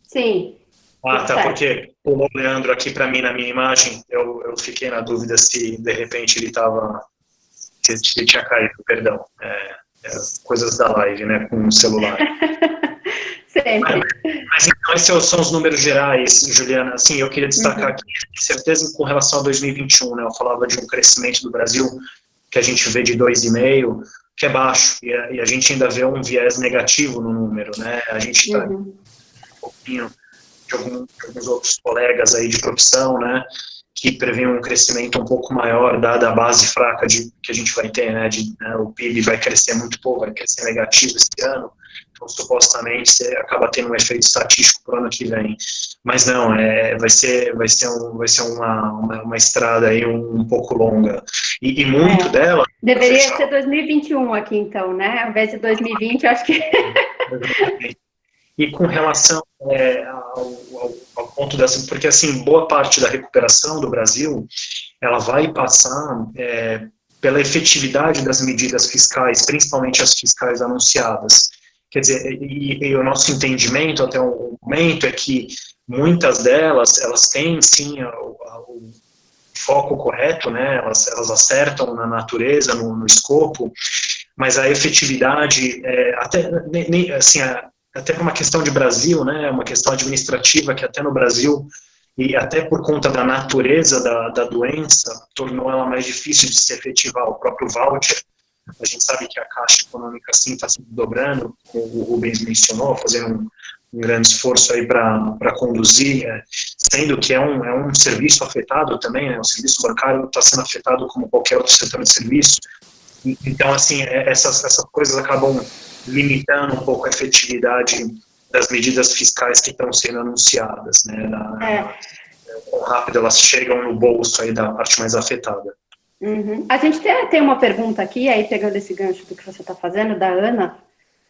Sim. Tá, porque pulou o Leandro aqui para mim na minha imagem, eu fiquei na dúvida se de repente ele tinha caído, perdão. Coisas da live, né, com o celular. Sempre. Mas então, esses são os números gerais, Juliana. Assim, eu queria destacar aqui, certeza com relação a 2021, né, eu falava de um crescimento do Brasil que a gente vê de 2,5%, que é baixo, e a gente ainda vê um viés negativo no número, né, a gente está um pouquinho de alguns outros colegas aí de profissão, né, que prevê um crescimento um pouco maior, dada a base fraca que a gente vai ter, né, o PIB vai crescer muito pouco, vai crescer negativo esse ano, então supostamente você acaba tendo um efeito estatístico para o ano que vem, mas não, vai ser uma estrada aí um pouco longa, e muito dela... Deveria ser 2021 aqui então, né, ao invés de 2020, eu acho que... E com relação ao ponto dessa, porque assim, boa parte da recuperação do Brasil, ela vai passar pela efetividade das medidas fiscais, principalmente as fiscais anunciadas. Quer dizer, e o nosso entendimento até o momento é que muitas delas, elas têm sim o foco correto, né, elas acertam na natureza, no escopo, mas a efetividade, até por uma questão de Brasil, né, uma questão administrativa que até no Brasil, e até por conta da natureza da doença, tornou ela mais difícil de se efetivar. O próprio voucher, a gente sabe que a Caixa Econômica, sim, está se dobrando, como o Rubens mencionou, fazendo um grande esforço aí para conduzir, sendo que é um serviço afetado também, né, o serviço bancário está sendo afetado como qualquer outro setor de serviço. Então, assim, essas coisas acabam limitando um pouco a efetividade das medidas fiscais que estão sendo anunciadas, né? Quão rápido elas chegam no bolso aí da parte mais afetada. A gente tem uma pergunta aqui, aí pegando esse gancho do que você está fazendo, da Ana,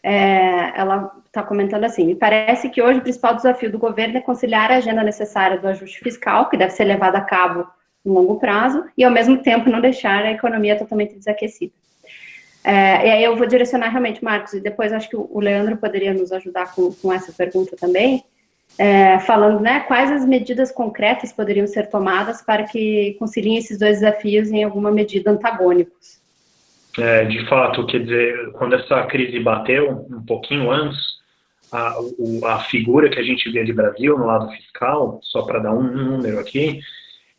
ela está comentando assim: me parece que hoje o principal desafio do governo é conciliar a agenda necessária do ajuste fiscal, que deve ser levado a cabo no longo prazo, e ao mesmo tempo não deixar a economia totalmente desaquecida. E aí eu vou direcionar realmente, Marcos, e depois acho que o Leandro poderia nos ajudar com essa pergunta também, falando, né, quais as medidas concretas poderiam ser tomadas para que conciliem esses dois desafios em alguma medida antagônicos. De fato, quer dizer, quando essa crise bateu, um pouquinho antes, a figura que a gente vê de Brasil no lado fiscal, só para dar um número aqui,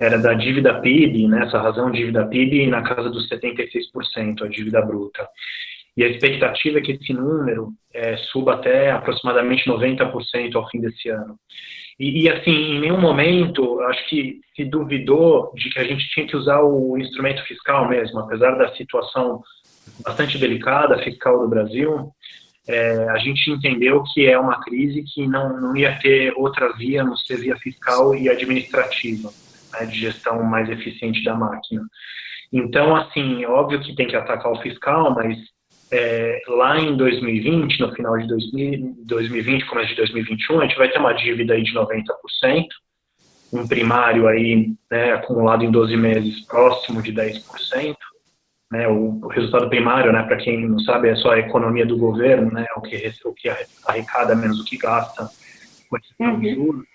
era da dívida PIB, né, essa razão dívida PIB na casa dos 76%, a dívida bruta. E a expectativa é que esse número suba até aproximadamente 90% ao fim desse ano. E assim, em nenhum momento, acho que se duvidou de que a gente tinha que usar o instrumento fiscal mesmo, apesar da situação bastante delicada fiscal do Brasil, a gente entendeu que é uma crise que não ia ter outra via, a não ser via fiscal e administrativa, né, de gestão mais eficiente da máquina. Então, assim, óbvio que tem que atacar o fiscal, mas lá em 2020, no final de 2020, começo de 2021, a gente vai ter uma dívida aí de 90%, um primário aí, né, acumulado em 12 meses próximo de 10%, né, o resultado primário, né, para quem não sabe, é só a economia do governo, né, o que arrecada menos o que gasta com esse de juros.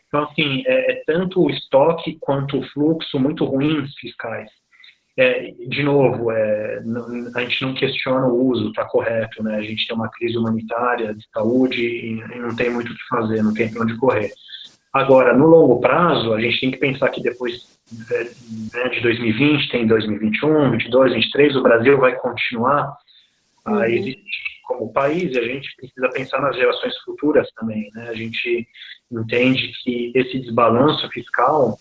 Então, assim, tanto o estoque quanto o fluxo muito ruins fiscais. De novo, a gente não questiona o uso, está correto, né? A gente tem uma crise humanitária, de saúde, e não tem muito o que fazer, não tem para onde correr. Agora, no longo prazo, a gente tem que pensar que depois de 2020, tem 2021, 22, 23, o Brasil vai continuar a existir como país, e a gente precisa pensar nas gerações futuras também, né? A gente entende que esse desbalanço fiscal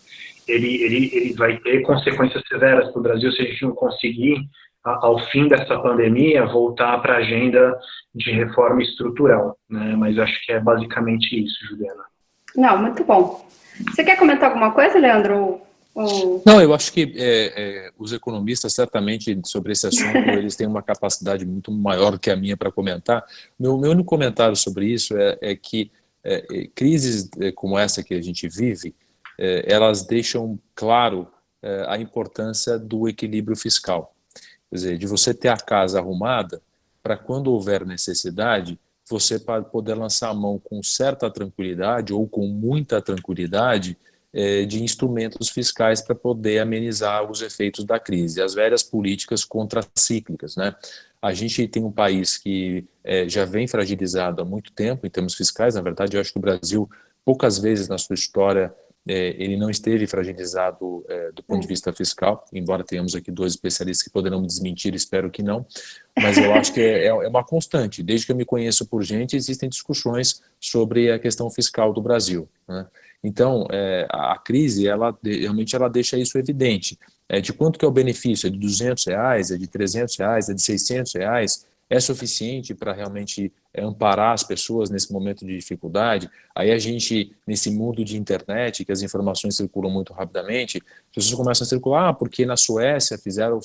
ele vai ter consequências severas para o Brasil se a gente não conseguir, ao fim dessa pandemia, voltar para a agenda de reforma estrutural, né? Mas acho que é basicamente isso, Juliana. Não, muito bom. Você quer comentar alguma coisa, Leandro? Não, eu acho que os economistas, certamente, sobre esse assunto, eles têm uma capacidade muito maior que a minha para comentar. Meu único comentário sobre isso é que crises como essa que a gente vive, elas deixam claro a importância do equilíbrio fiscal. Quer dizer, de você ter a casa arrumada para quando houver necessidade, você poder lançar a mão com certa tranquilidade ou com muita tranquilidade de instrumentos fiscais para poder amenizar os efeitos da crise, as velhas políticas contracíclicas, né? A gente tem um país que já vem fragilizado há muito tempo em termos fiscais. Na verdade, eu acho que o Brasil, poucas vezes na sua história, ele não esteve fragilizado do ponto de vista fiscal, embora tenhamos aqui dois especialistas que poderão me desmentir, espero que não, mas eu acho que é uma constante. Desde que eu me conheço por gente, existem discussões sobre a questão fiscal do Brasil, né? Então, a crise, realmente ela deixa isso evidente. De quanto que é o benefício? É de R$200, é de R$300, é de R$600? É suficiente para realmente amparar as pessoas nesse momento de dificuldade? Aí a gente, nesse mundo de internet, que as informações circulam muito rapidamente, as pessoas começam a circular, porque na Suécia fizeram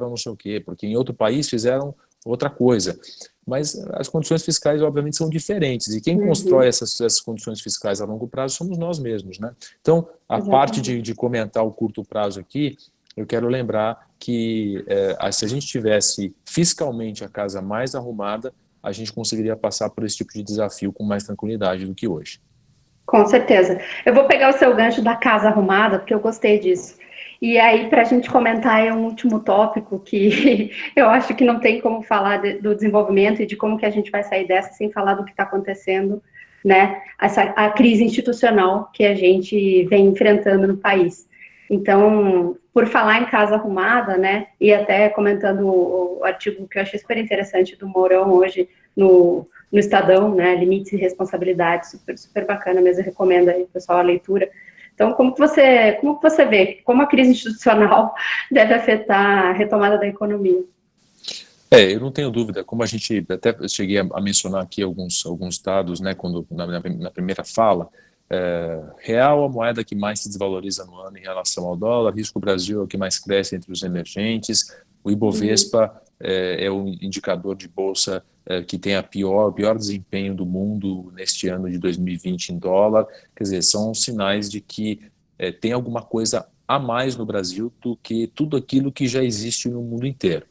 não sei o quê, porque em outro país fizeram outra coisa. Mas as condições fiscais, obviamente, são diferentes, e quem constrói essas condições fiscais a longo prazo somos nós mesmos, né? Então, a parte de comentar o curto prazo aqui, eu quero lembrar que se a gente tivesse fiscalmente a casa mais arrumada, a gente conseguiria passar por esse tipo de desafio com mais tranquilidade do que hoje. Com certeza. Eu vou pegar o seu gancho da casa arrumada, porque eu gostei disso. E aí, para a gente comentar, um último tópico que eu acho que não tem como falar do desenvolvimento e de como que a gente vai sair dessa sem falar do que está acontecendo, né? A crise institucional que a gente vem enfrentando no país. Então, por falar em casa arrumada, né, e até comentando o artigo que eu achei super interessante do Mourão hoje no Estadão, né, Limites e Responsabilidades, super bacana mesmo, eu recomendo aí, pessoal, a leitura. Então, como que você vê, como a crise institucional deve afetar a retomada da economia? Eu não tenho dúvida, como a gente até cheguei a mencionar aqui alguns dados, né, na primeira fala, real a moeda que mais se desvaloriza no ano em relação ao dólar, risco Brasil é o que mais cresce entre os emergentes, o Ibovespa é o indicador de bolsa que tem o pior desempenho do mundo neste ano de 2020 em dólar. Quer dizer, são sinais de que tem alguma coisa a mais no Brasil do que tudo aquilo que já existe no mundo inteiro.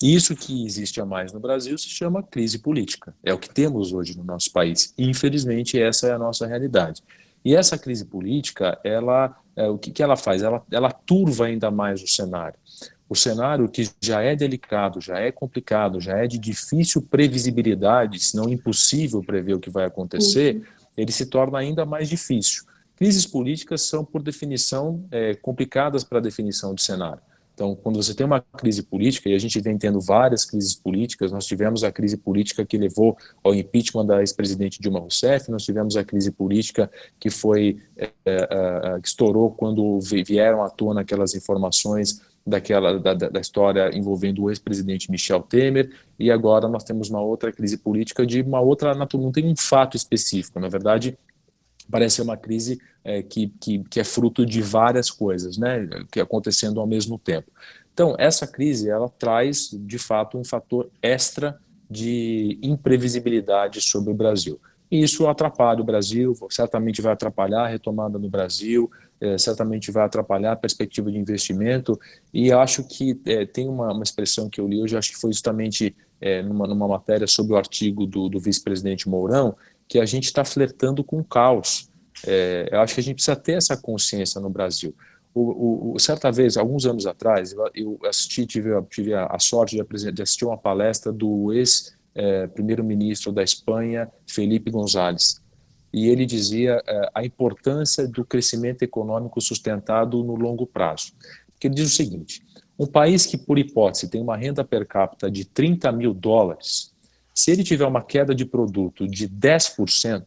Isso que existe a mais no Brasil se chama crise política. É o que temos hoje no nosso país. Infelizmente, essa é a nossa realidade. E essa crise política, o que ela faz? Ela turva ainda mais o cenário. O cenário que já é delicado, já é complicado, já é de difícil previsibilidade, se não impossível prever o que vai acontecer, ele se torna ainda mais difícil. Crises políticas são, por definição, complicadas para a definição de cenário. Então, quando você tem uma crise política, e a gente vem tendo várias crises políticas, nós tivemos a crise política que levou ao impeachment da ex-presidente Dilma Rousseff, nós tivemos a crise política que que estourou quando vieram à tona aquelas informações da história envolvendo o ex-presidente Michel Temer, e agora nós temos uma outra crise política de uma outra natureza, não tem um fato específico, na verdade, parece ser uma crise que é fruto de várias coisas, né, que acontecendo ao mesmo tempo. Então, essa crise, ela traz, de fato, um fator extra de imprevisibilidade sobre o Brasil. E isso atrapalha o Brasil, certamente vai atrapalhar a retomada no Brasil, certamente vai atrapalhar a perspectiva de investimento, e acho que tem uma expressão que eu li hoje, acho que foi justamente numa matéria sobre o artigo do vice-presidente Mourão, que a gente está flertando com o caos. Eu acho que a gente precisa ter essa consciência no Brasil. Certa vez, alguns anos atrás, eu tive a sorte de assistir uma palestra do ex-primeiro-ministro da Espanha, Felipe González, e ele dizia a importância do crescimento econômico sustentado no longo prazo. Porque ele diz o seguinte: um país que, por hipótese, tem uma renda per capita de $30.000, se ele tiver uma queda de produto de 10%,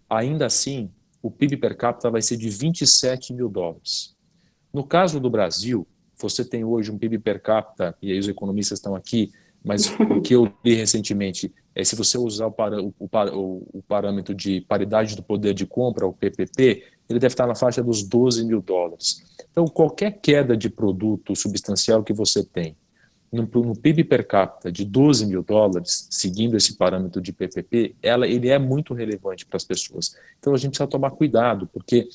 ainda assim, o PIB per capita vai ser de $27.000. No caso do Brasil, você tem hoje um PIB per capita, e aí os economistas estão aqui, mas o que eu li recentemente é, se você usar o parâmetro de paridade do poder de compra, o PPP, ele deve estar na faixa dos $12.000. Então, qualquer queda de produto substancial que você tem no PIB per capita de $12.000, seguindo esse parâmetro de PPP, ele é muito relevante para as pessoas. Então, a gente precisa tomar cuidado, porque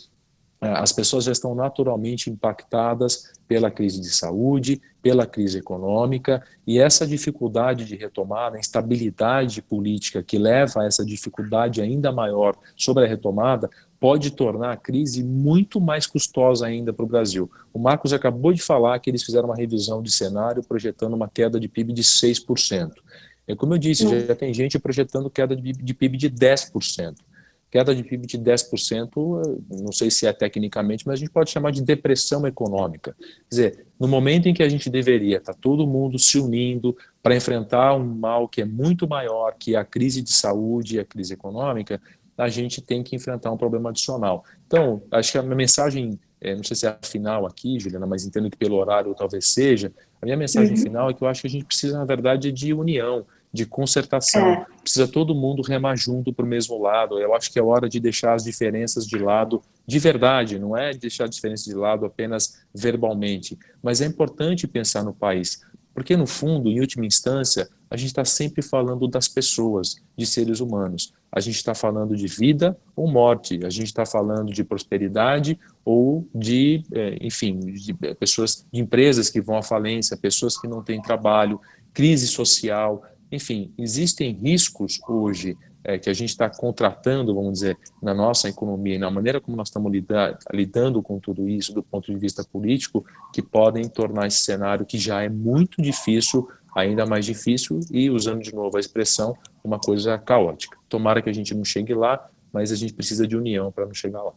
as pessoas já estão naturalmente impactadas pela crise de saúde, pela crise econômica, e essa dificuldade de retomada, a instabilidade política que leva a essa dificuldade ainda maior sobre a retomada, pode tornar a crise muito mais custosa ainda para o Brasil. O Marcos acabou de falar que eles fizeram uma revisão de cenário projetando uma queda de PIB de 6%. Como eu disse, já tem gente projetando queda de PIB de 10%. Queda de PIB de 10%, não sei se é tecnicamente, mas a gente pode chamar de depressão econômica. Quer dizer, no momento em que a gente deveria estar todo mundo se unindo para enfrentar um mal que é muito maior, que é a crise de saúde e a crise econômica, a gente tem que enfrentar um problema adicional. Então, acho que a minha mensagem, não sei se é a final aqui, Juliana, mas entendo que pelo horário talvez seja, a minha mensagem final é que eu acho que a gente precisa, na verdade, de união, de concertação. Precisa todo mundo remar junto para o mesmo lado. Eu acho que é hora de deixar as diferenças de lado de verdade, não é deixar as diferenças de lado apenas verbalmente, mas é importante pensar no país, porque no fundo, em última instância, a gente está sempre falando das pessoas, de seres humanos. A gente está falando de vida ou morte, a gente está falando de prosperidade ou de, enfim, de pessoas, de empresas que vão à falência, pessoas que não têm trabalho, crise social. Enfim, existem riscos hoje que a gente está contratando, vamos dizer, na nossa economia e na maneira como nós estamos lidando com tudo isso do ponto de vista político, que podem tornar esse cenário que já é muito difícil, ainda mais difícil e, usando de novo a expressão, uma coisa caótica. Tomara que a gente não chegue lá, mas a gente precisa de união para não chegar lá.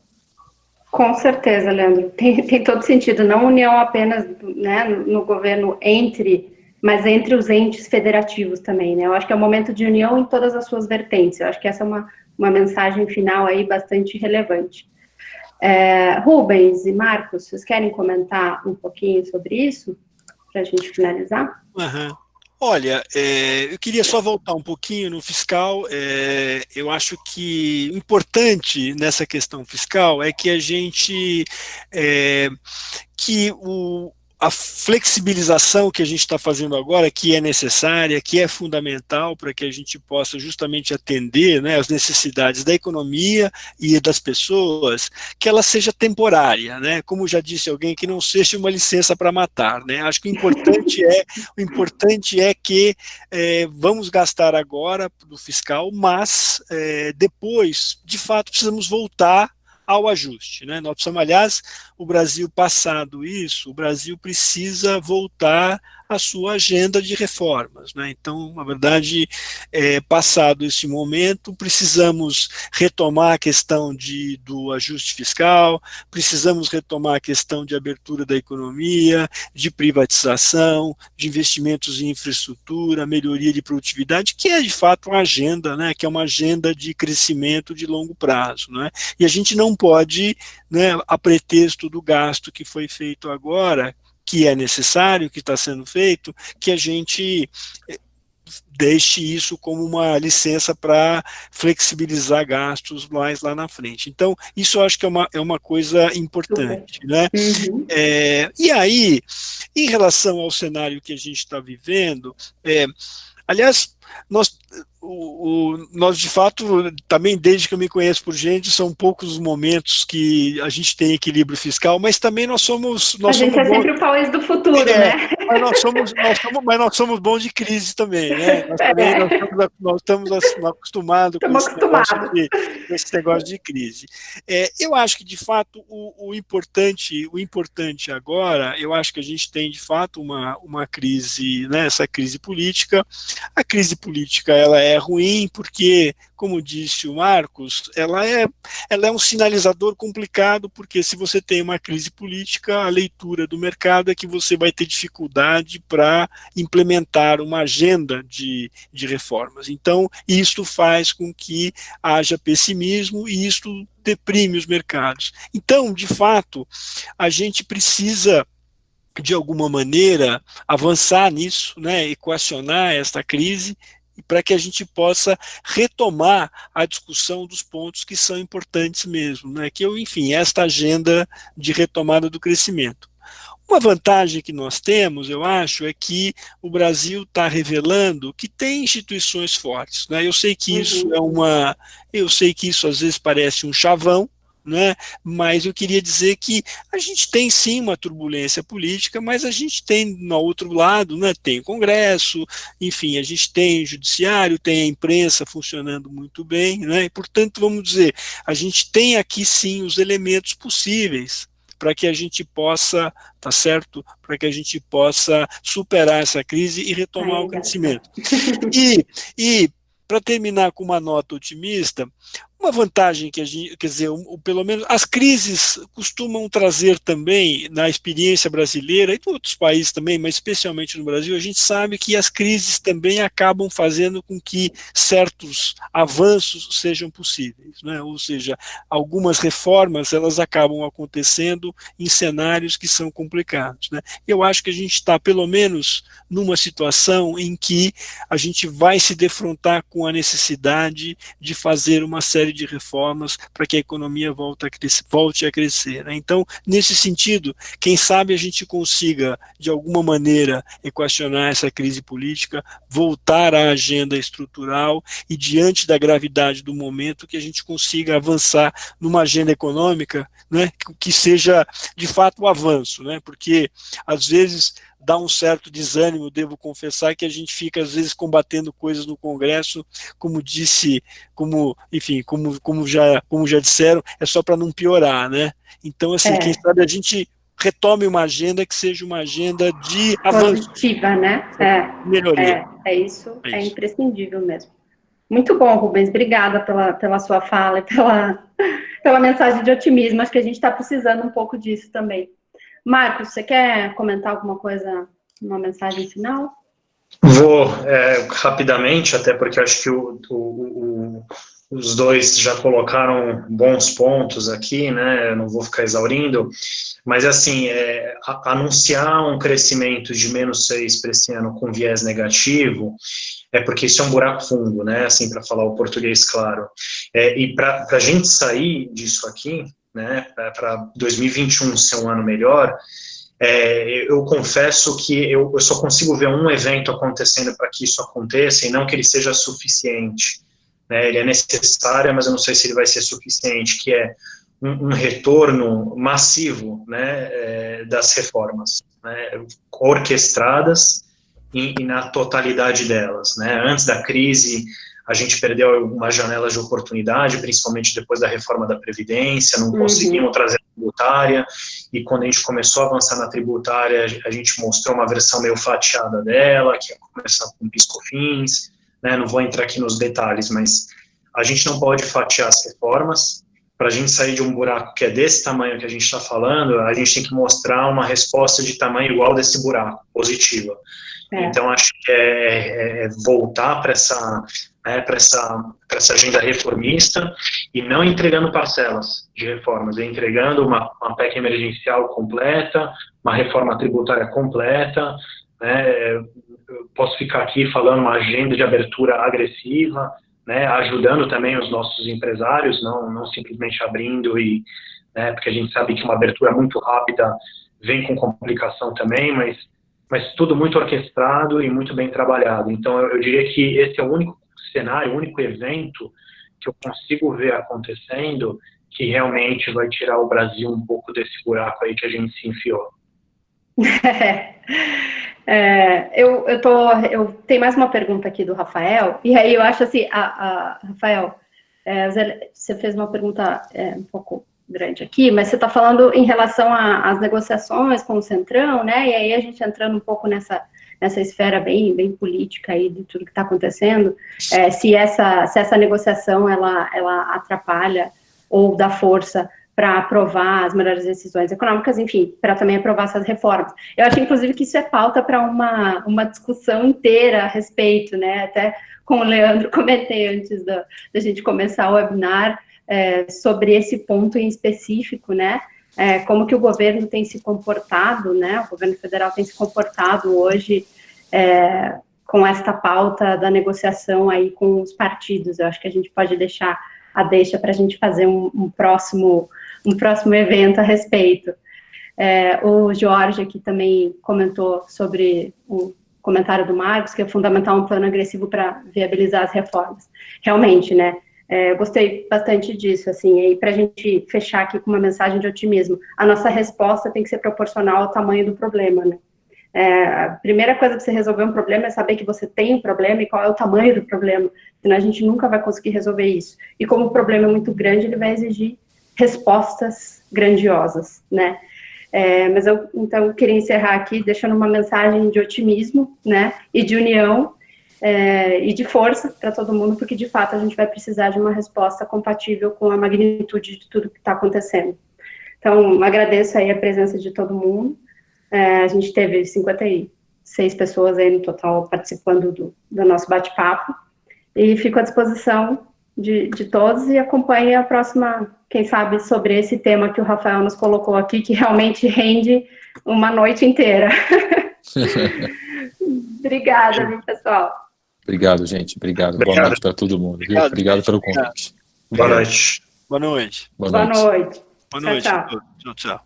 Com certeza, Leandro. Tem todo sentido. Não união apenas, né, no governo mas entre os entes federativos também, né? Eu acho que é um momento de união em todas as suas vertentes. Eu acho que essa é uma mensagem final aí bastante relevante. Rubens e Marcos, vocês querem comentar um pouquinho sobre isso, para a gente finalizar? Olha, eu queria só voltar um pouquinho no fiscal. Eu acho que importante nessa questão fiscal é que a gente, a flexibilização que a gente está fazendo agora, que é necessária, que é fundamental para que a gente possa justamente atender, né, as necessidades da economia e das pessoas, que ela seja temporária, né, como já disse alguém, que não seja uma licença para matar, né. Acho que o importante é que vamos gastar agora do fiscal, mas depois, de fato, precisamos voltar ao ajuste, né? Nós precisamos, aliás, o Brasil passado isso, o Brasil precisa voltar à sua agenda de reformas, né? Então, na verdade, passado esse momento, precisamos retomar a questão do ajuste fiscal, precisamos retomar a questão de abertura da economia, de privatização, de investimentos em infraestrutura, melhoria de produtividade, que é de fato uma agenda, né? Que é uma agenda de crescimento de longo prazo, né? E a gente não pode, né, a pretexto do gasto que foi feito agora, que é necessário, que está sendo feito, que a gente deixe isso como uma licença para flexibilizar gastos mais lá na frente. Então, isso eu acho que é uma coisa importante, né? Uhum. E aí, em relação ao cenário que a gente está vivendo, aliás, nós, de fato, também desde que eu me conheço por gente, são poucos os momentos que a gente tem equilíbrio fiscal, mas também nós somos a gente é bons, sempre o país do futuro, né? Mas nós somos bons de crise também, né? Nós estamos acostumados com esse negócio de crise. Eu acho que, de fato, o importante agora, eu acho que a gente tem, de fato, uma crise, né, essa crise política. A crise política, ela é ruim porque, como disse o Marcos, ela é um sinalizador complicado, porque se você tem uma crise política, a leitura do mercado é que você vai ter dificuldade para implementar uma agenda de reformas. Então, isto faz com que haja pessimismo e isto deprime os mercados. Então, de fato, a gente precisa, de alguma maneira, avançar nisso, né, equacionar esta crise, para que a gente possa retomar a discussão dos pontos que são importantes mesmo, né, enfim, esta agenda de retomada do crescimento. Uma vantagem que nós temos, eu acho, é que o Brasil está revelando que tem instituições fortes, né? Eu sei que isso às vezes parece um chavão, né? Mas eu queria dizer que a gente tem sim uma turbulência política, mas a gente tem no outro lado, né, tem o Congresso, enfim, a gente tem o Judiciário, tem a imprensa funcionando muito bem, né? E, portanto, vamos dizer, a gente tem aqui sim os elementos possíveis para que a gente possa, tá certo? Para que a gente possa superar essa crise e retomar o crescimento. E para terminar com uma nota otimista, uma vantagem que a gente, quer dizer, pelo menos as crises costumam trazer também, na experiência brasileira e em outros países também, mas especialmente no Brasil, a gente sabe que as crises também acabam fazendo com que certos avanços sejam possíveis, né? Ou seja, algumas reformas elas acabam acontecendo em cenários que são complicados, né? Eu acho que a gente está, pelo menos, numa situação em que a gente vai se defrontar com a necessidade de fazer uma série de reformas para que a economia volte a crescer, né? Então, nesse sentido, quem sabe a gente consiga, de alguma maneira, equacionar essa crise política, voltar à agenda estrutural e, diante da gravidade do momento, que a gente consiga avançar numa agenda econômica, né, que seja, de fato, um avanço, né? Porque, às vezes, dá um certo desânimo, devo confessar, que a gente fica, às vezes, combatendo coisas no Congresso, como já disseram, é só para não piorar, né? Então, assim, quem sabe a gente retome uma agenda que seja uma agenda de avanço. Positiva, né? Melhoria. Isso é imprescindível mesmo. Muito bom, Rubens, obrigada pela sua fala e pela mensagem de otimismo, acho que a gente está precisando um pouco disso também. Marcos, você quer comentar alguma coisa, uma mensagem final? Vou rapidamente, até porque acho que os dois já colocaram bons pontos aqui, né? Eu não vou ficar exaurindo, mas assim, anunciar um crescimento de -6 para esse ano com viés negativo, porque isso é um buraco fundo, né? Assim, para falar o português claro. E para a gente sair disso aqui, né, para 2021 ser um ano melhor, eu confesso que eu só consigo ver um evento acontecendo para que isso aconteça, e não que ele seja suficiente, né? Ele é necessário, mas eu não sei se ele vai ser suficiente, que é um retorno massivo, né, das reformas, né, orquestradas e na totalidade delas, né? Antes da crise, a gente perdeu algumas janelas de oportunidade, principalmente depois da reforma da Previdência, não conseguimos trazer a tributária, e quando a gente começou a avançar na tributária, a gente mostrou uma versão meio fatiada dela, que ia começar com PIS/COFINS, né? Não vou entrar aqui nos detalhes, mas a gente não pode fatiar as reformas. Para a gente sair de um buraco que é desse tamanho que a gente está falando, a gente tem que mostrar uma resposta de tamanho igual desse buraco, positiva. Então, acho que é voltar para essa agenda reformista e não entregando parcelas de reformas, entregando uma PEC emergencial completa, uma reforma tributária completa, né? Eu posso ficar aqui falando uma agenda de abertura agressiva, né, ajudando também os nossos empresários, não simplesmente abrindo, né, porque a gente sabe que uma abertura muito rápida vem com complicação também, mas tudo muito orquestrado e muito bem trabalhado. Então, eu diria que esse é o único cenário, o único evento que eu consigo ver acontecendo que realmente vai tirar o Brasil um pouco desse buraco aí que a gente se enfiou. Eu tenho mais uma pergunta aqui do Rafael, e aí eu acho assim, Rafael, você fez uma pergunta um pouco grande aqui, mas você está falando em relação às negociações com o Centrão, né, e aí a gente entrando um pouco nessa esfera bem política aí de tudo que está acontecendo, se essa negociação, ela atrapalha ou dá força para aprovar as melhores decisões econômicas, enfim, para também aprovar essas reformas. Eu acho, inclusive, que isso é pauta para uma discussão inteira a respeito, né, até com o Leandro comentei antes da gente começar o webinar, sobre esse ponto em específico, né, como que o governo tem se comportado, né, o governo federal tem se comportado hoje com esta pauta da negociação aí com os partidos. Eu acho que a gente pode deixar a deixa para a gente fazer um próximo evento a respeito. O Jorge aqui também comentou sobre o comentário do Marcos, que é fundamental um plano agressivo para viabilizar as reformas. Realmente, né, eu gostei bastante disso, assim, e para a gente fechar aqui com uma mensagem de otimismo, a nossa resposta tem que ser proporcional ao tamanho do problema, né. A primeira coisa para você resolver um problema é saber que você tem um problema e qual é o tamanho do problema, senão a gente nunca vai conseguir resolver isso. E como o problema é muito grande, ele vai exigir respostas grandiosas, né? Mas então, eu queria encerrar aqui deixando uma mensagem de otimismo, né, e de união, e de força para todo mundo, porque, de fato, a gente vai precisar de uma resposta compatível com a magnitude de tudo que está acontecendo. Então, agradeço aí a presença de todo mundo. A gente teve 56 pessoas aí no total participando do nosso bate-papo, e fico à disposição de todos e acompanhe a próxima, quem sabe, sobre esse tema que o Rafael nos colocou aqui, que realmente rende uma noite inteira. Obrigada, viu, pessoal? Obrigado, gente. Obrigado. Boa noite para todo mundo. Viu? Obrigado pelo convite. Boa noite. Boa noite. Boa Boa noite. noite. Boa noite. Tchau, tchau. Tchau, tchau.